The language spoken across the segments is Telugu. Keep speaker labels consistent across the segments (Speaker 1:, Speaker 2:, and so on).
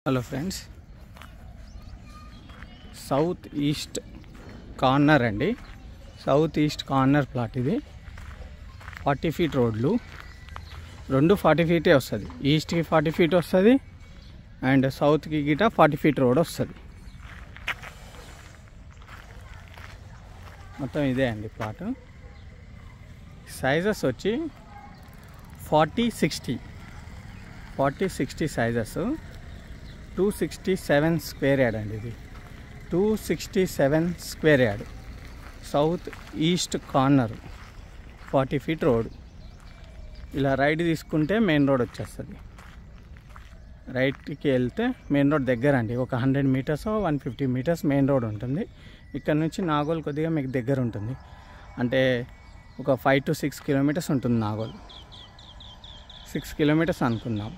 Speaker 1: Hello friends, south east corner అండి. సౌత్ ఈస్ట్ కార్నర్ ప్లాట్ ఇది. 40 ఫీట్ రోడ్లు, రెండు 40 ఫీటే వస్తుంది. ఈస్ట్కి 40 ఫీట్ వస్తుంది అండ్ సౌత్కి గిట 40 ఫీట్ రోడ్ వస్తుంది. మొత్తం ఇదే అండి ప్లాట్. సైజెస్ వచ్చి 40-60 సైజెస్. 267 స్క్వేర్ యార్డ్ అండి ఇది. 267 square yard. South east corner, 40 feet road. ఇలా రైట్ తీసుకుంటే మెయిన్ రోడ్ వచ్చేస్తుంది. రైట్కి వెళ్తే మెయిన్ రోడ్ దగ్గర అండి. ఒక 100 మీటర్స్ 150 మీటర్స్ మెయిన్ రోడ్ ఉంటుంది. ఇక్కడ నుంచి నాగోల్ కొద్దిగా మీకు దగ్గర ఉంటుంది. అంటే ఒక 5 to 6 కిలోమీటర్స్ ఉంటుంది నాగోల్. 6 కిలోమీటర్స్ అనుకుందాం.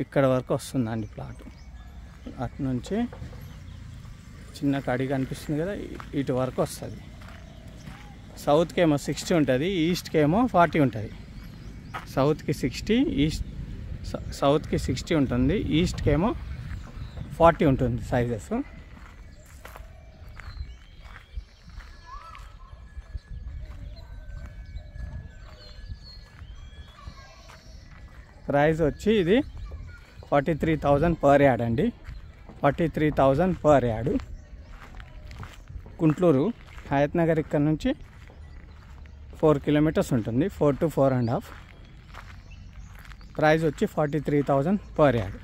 Speaker 1: ఇక్కడ వరకు వస్తుందండి ప్లాట్. అటు నుంచి చిన్న కడి కనిపిస్తుంది కదా, ఇటు వరకు వస్తుంది. సౌత్కి ఏమో 60 ఉంటుంది, ఈస్ట్కి ఏమో 40 ఉంటుంది. సౌత్కి 60 ఉంటుంది, ఈస్ట్కి ఏమో 40 ఉంటుంది సైజెస్. ప్రైస్ వచ్చి ఇది 43,000 పర్ యార్డ్ అండి. 43,000 పర్ యార్డు. గుంటూరు హయత్ నగర్ ఇక్కడ నుంచి 4 కిలోమీటర్స్ ఉంటుంది. 4 to 4.5. ప్రైస్ వచ్చి 43,000 పర్ యార్డ్.